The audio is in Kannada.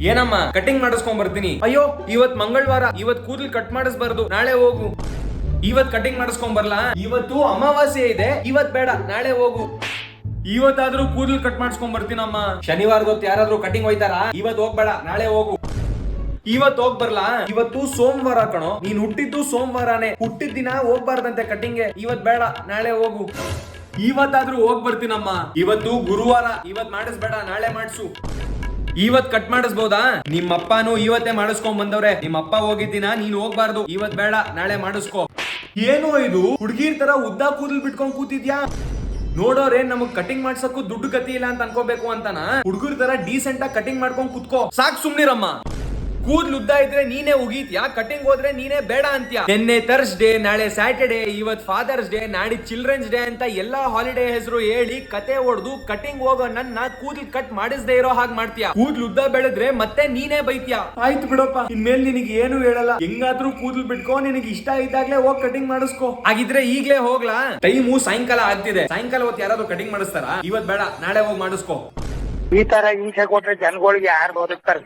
ಏನಮ್ಮ ಕಟಿಂಗ್ ಮಾಡಿಸ್ಕೊಂಡ್ ಬರ್ತೀನಿ. ಅಯ್ಯೋ ಇವತ್ ಮಂಗಳವಾರ, ಇವತ್ ಕೂದಲು ಕಟ್ ಮಾಡಿಸ್ಬಾರ್ದು, ನಾಳೆ ಹೋಗು. ಇವತ್ ಕಟಿಂಗ್ ಮಾಡಿಸ್ಕೊಂಡ್ ಬರ್ಲಾ? ಇವತ್ತು ಅಮಾವಾಸ್ಯೆ ಇದೆ, ಇವತ್ ಬೇಡ, ನಾಳೆ ಹೋಗು. ಇವತ್ತಾದ್ರೂ ಕೂದಲು ಕಟ್ ಮಾಡಿಸ್ಕೊಂಡ್ ಬರ್ತೀನಮ್ಮ. ಶನಿವಾರದೊತ್ತು ಯಾರಾದ್ರೂ ಕಟಿಂಗ್ ಹೋಯ್ತಾರಾ? ಇವತ್ ಹೋಗ್ಬೇಡ, ನಾಳೆ ಹೋಗು. ಇವತ್ ಹೋಗ್ ಬರ್ಲಾ? ಇವತ್ತು ಸೋಮವಾರ ಕಣೋ, ನೀನ್ ಹುಟ್ಟಿದ್ದು ಸೋಮವಾರನೇ, ಹುಟ್ಟಿದ ದಿನ ಹೋಗ್ಬಾರ್ದಂತೆ ಕಟಿಂಗ್ಗೆ. ಇವತ್ ಬೇಡ, ನಾಳೆ ಹೋಗು. ಇವತ್ತಾದ್ರೂ ಹೋಗ್ ಬರ್ತೀನಮ್ಮ. ಇವತ್ತು ಗುರುವಾರ, ಇವತ್ ಮಾಡಿಸ್ಬೇಡ, ನಾಳೆ ಮಾಡಿಸು. ಇವತ್ ಕಟ್ ಮಾಡಿಸ್ಬೋದಾ? ನಿಮ್ಮಪ್ಪನು ಇವತ್ತೇ ಮಾಡಿಸ್ಕೊಂಡ್ ಬಂದವ್ರೆ. ನಿಮ್ಮಪ್ಪ ಹೋಗಿದ್ದಿನ ನೀನ್ ಹೋಗ್ಬಾರ್ದು. ಇವತ್ ಬೇಡ, ನಾಳೆ ಮಾಡಿಸ್ಕೋ. ಏನೋ ಇದು ಹುಡುಗಿರ್ ತರ ಉದ್ದ ಕೂದಲು ಬಿಟ್ಕೊಂಡ್ ಕೂತಿದ್ಯಾ? ನೋಡೋರೆ ನಮಗ್ ಕಟಿಂಗ್ ಮಾಡ್ಸಕ್ಕೂ ದುಡ್ಡು ಗತಿ ಇಲ್ಲ ಅಂತ ಅನ್ಕೋಬೇಕು ಅಂತನಾ? ಹುಡುಗರ ತರ ಡೀಸೆಂಟ್ ಆಗಿ ಕಟಿಂಗ್ ಮಾಡ್ಕೊಂಡ್ ಕುತ್ಕೋ. ಸಾಕ್ ಸುಮ್ನಿರಮ್ಮ. ಕೂದ್ಲು ಉದ್ದ ಇದ್ರೆ ನೀನೇ ಉಗೀತ್ಯಾ, ಕಟಿಂಗ್ ಹೋದ್ರೆ ನೀನೇ ಬೇಡ ಅಂತ್ಯಾ. ನಿನ್ನೆ ಥರ್ಸ್ಡೇ, ನಾಳೆ ಸ್ಯಾಟರ್ಡೇ, ಇವತ್ ಫಾದರ್ಸ್ ಡೇ, ನಾಳೆ ಚಿಲ್ಡ್ರನ್ಸ್ ಡೇ ಅಂತ ಎಲ್ಲಾ ಹಾಲಿಡೇ ಹೆಸರು ಹೇಳಿ ಕತೆ ಹೊಡೆದು ಕಟಿಂಗ್ ಹೋಗೋ ನನ್ನ ಕೂದ್ಲು ಕಟ್ ಮಾಡಿಸದೇ ಇರೋ ಹಾಗೆ ಮಾಡ್ತೀಯಾ. ಕೂದ್ಲು ಉದ್ದ ಬೆಳೆದ್ರೆ ಮತ್ತೆ ನೀನೇ ಬೈತ್ಯಾ. ಆಯ್ತು ಬಿಡಪ್ಪ, ಇನ್ಮೇಲೆ ನಿನಗೆ ಏನು ಹೇಳಲ್ಲ. ಹೆಂಗಾದ್ರೂ ಕೂದ್ಲು ಬಿಟ್ಕೋ, ನಿನಗೆ ಇಷ್ಟ ಇದ್ದಾಗ್ಲೇ ಹೋಗಿ ಕಟಿಂಗ್ ಮಾಡಿಸ್ಕೋ. ಹಾಗಿದ್ರೆ ಈಗ್ಲೇ ಹೋಗ್ಲಾ? ಟೈಮು ಸಾಯಂಕಾಲ ಆಗ್ತಿದೆ. ಸಾಯಂಕಾಲ ಹೊತ್ತು ಯಾರಾದ್ರೂ ಕಟಿಂಗ್ ಮಾಡಿಸ್ತಾರಾ? ಇವತ್ ಬೇಡ, ನಾಳೆ ಹೋಗಿ ಮಾಡಿಸ್ಕೋ. ಈ ತರ ಹಿಂಸೆ ಕೊಟ್ರೆ ಜನಗಳಿಗೆ ಯಾರು ಬದುಕ್ತಾರ?